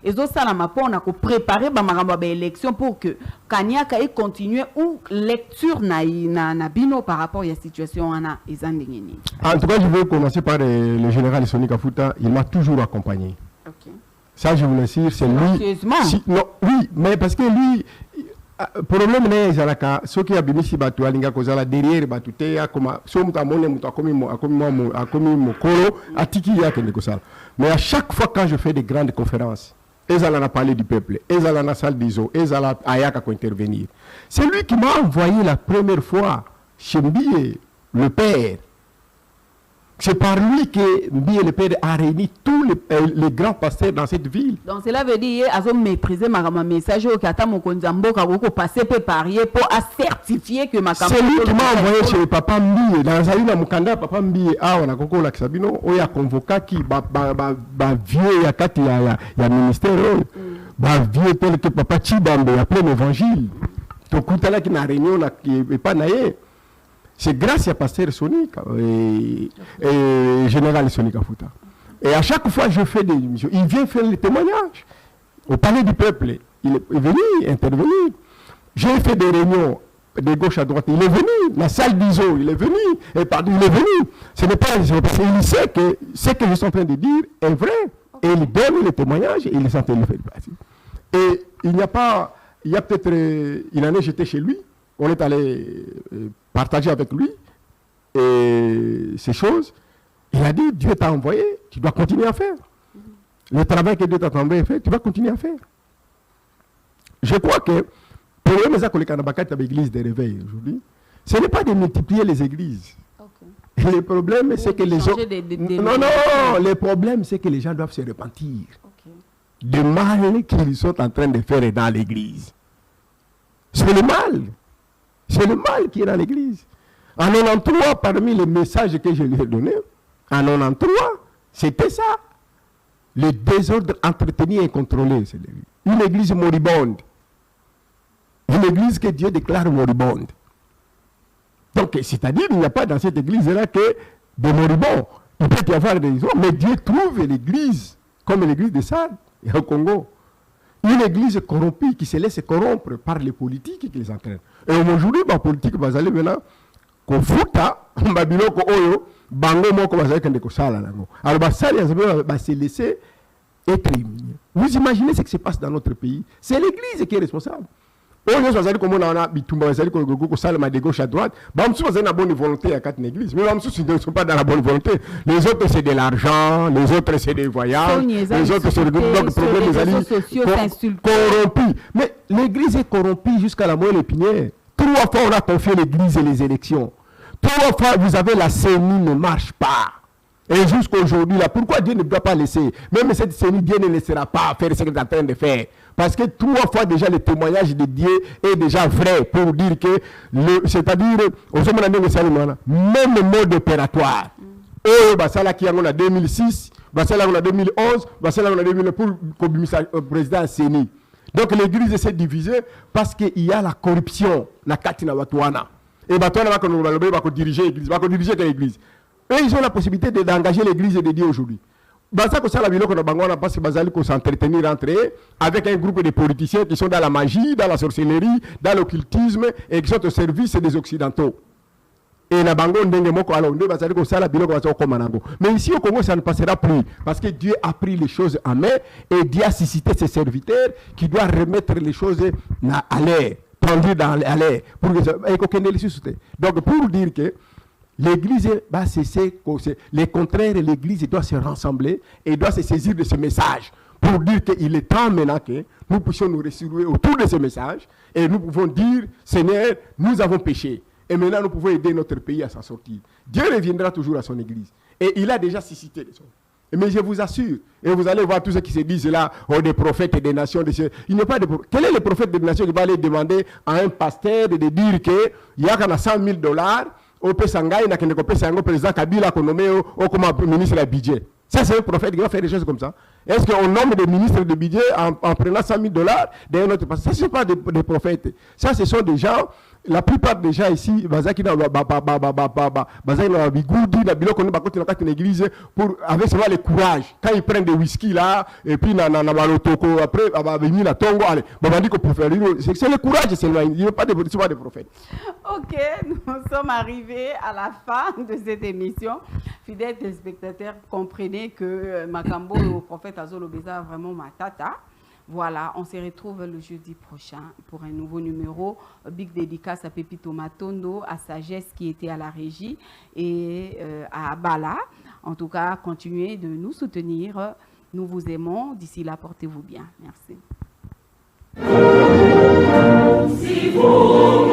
Ezo salama pour na ko préparer ba makambo ba élection pour que Kanyaka ait continué ou lecture na bino par rapport à la situation ana ezandengeni. En tout cas, je vais commencer par le général Soni Kafuta, il m'a toujours accompagné. OK. Ça je vous l'assure, c'est lui. Non, oui, mais parce que lui problème n'est pas ce qui a bien si batu alinga kozala derrière batu te ya koma so muta mone muta akomi mokolo atiki ya kende kosala. Mais à chaque fois quand je fais des grandes conférences, ezala na parler du peuple, ezala na salle d'ISO, ezala ayaka ko intervenir. C'est lui qui m'a envoyé la première fois chez Mbiye, le père. C'est par lui que Mbiye le père a réuni tous les grands pasteurs dans cette ville. Donc cela veut dire qu'ils ont maîtrisé ma message au Kata Mokonzambo qui passé par pour certifier que ma c'est lui qui m'a envoyé chez papa Mbiye dans Zaïna Mukanda papa Mbiye on a koko la Kisabino oya convoqué qui ba vieux ya kati ya ministère ba vieux tel que papa Chibambe a plein évangile. To kutala ki na réunion na qui pas naé. C'est grâce à Pasteur Soni et Général Soni Kafuta. Et à chaque fois, je fais des émissions. Il vient faire les témoignages. Au palais du peuple, il est venu intervenir. J'ai fait des réunions de gauche à droite. Il est venu. La salle d'ISO, il est venu. Et pardon, il est venu. Ce n'est pas parce qu'il sait que ce que je suis en train de dire est vrai. Et il donne les témoignages et il est en train de le faire. Et il n'y a pas... Il y a peut-être une année, j'étais chez lui. On est allé partager avec lui ces choses. Il a dit, Dieu t'a envoyé, tu dois continuer à faire. Le travail que Dieu t'a envoyé à faire, tu vas continuer à faire. Je crois que, pour eux, avec l'église de réveil aujourd'hui, Ce n'est pas de multiplier les églises. Okay. Et le problème, c'est que les gens... Non, le problème, c'est que les gens doivent se repentir. Okay. Du mal qu'ils sont en train de faire dans l'église. C'est le mal. C'est le mal qui est dans l'église. En 93, parmi les messages que je lui ai donnés, en 93, c'était ça. Le désordre entretenu et contrôlé. C'est une église moribonde. Une église que Dieu déclare moribonde. Donc, c'est-à-dire qu'il n'y a pas dans cette église-là que des moribonds. Il peut y avoir des hommes, mais Dieu trouve l'église, comme l'église de Sade au Congo. Une église corrompue qui se laisse corrompre par les politiques qui les entraînent. Et aujourd'hui, la politique va aller maintenant, qu'on fouta, babiloko oyo, bango moko va aller kende kosala nango. Alors, basali va se laisser être humilié. Vous imaginez ce qui se passe dans notre pays? C'est l'église qui est responsable. Oyo bazali komona wana bitumba bazali ko salama de gauche à droite, bamsu bazali na bonne volonté à quatre églises, mais bamsu ne sont pas dans la bonne volonté. Les autres c'est de l'argent, les autres c'est des voyages, les autres c'est donc problème des corrompus. Mais l'église est corrompue jusqu'à la moelle épinière. 3 fois on a confié l'église et les élections. 3 fois vous avez la CENI ne marche pas. Et jusqu'à aujourd'hui, là, pourquoi Dieu ne doit pas laisser? Même cette CENI, Dieu ne laissera pas faire ce qu'il est en train de faire. Parce que 3 fois déjà le témoignage de Dieu est déjà vrai pour dire que, c'est-à-dire, même mode opératoire. Oh, Basala qui en a 2006, Basala en a 2011, Basala en a 2009 pour le président CENI. Donc l'église s'est divisée parce qu'il y a la corruption, la Katina Watouana. Et Batouana va diriger l'église, va diriger l'église. Et ils ont la possibilité d'engager l'église de Dieu aujourd'hui. Parce que Bazali s'entretenir entre eux avec un groupe de politiciens qui sont dans la magie, dans la sorcellerie, dans l'occultisme et qui sont au service des Occidentaux. Et mais ici au Congo, ça ne passera plus. Parce que Dieu a pris les choses en main et Dieu a suscité ses serviteurs qui doivent remettre les choses à l'air, tendues à l'air. Donc pour dire que l'église va cesser, les contraires, l'église doit se rassembler et doit se saisir de ce message pour dire qu'il est temps maintenant que nous puissions nous resituer autour de ce message et nous pouvons dire, Seigneur, nous avons péché et maintenant nous pouvons aider notre pays à s'en sortir. Dieu reviendra toujours à son église et il a déjà suscité les hommes. Mais je vous assure, et vous allez voir tous ceux qui se disent là, oh, des prophètes et des nations, il n'y a pas de prophète. Quel est le prophète des nations qui va aller demander à un pasteur de dire qu'il y a $100,000 au Pessangaï, n'a qu'un président Kabila qu'on nommé comme ministre de budget. Ça, c'est un prophète qui va faire des choses comme ça. Est-ce qu'on nomme des ministres de budget en prenant $100,000 d'un autre pasteur? Ça, ce ne sont pas des prophètes. Ça, ce sont des gens, la plupart des gens ici, pour avec seulement le courage. Quand ils prennent des whisky là, et puis après, c'est le courage seulement. Il n'y a pas de prophètes. Ok, nous sommes arrivés à la fin de cette émission. Fidèles téléspectateurs, comprenez que Makambo, le prophète Azolo Beza, vraiment ma tata. Voilà, on se retrouve le jeudi prochain pour un nouveau numéro. Big dédicace à Pépito Matondo, à Sagesse qui était à la régie et à Bala. En tout cas, continuez de nous soutenir. Nous vous aimons. D'ici là, portez-vous bien. Merci. Si vous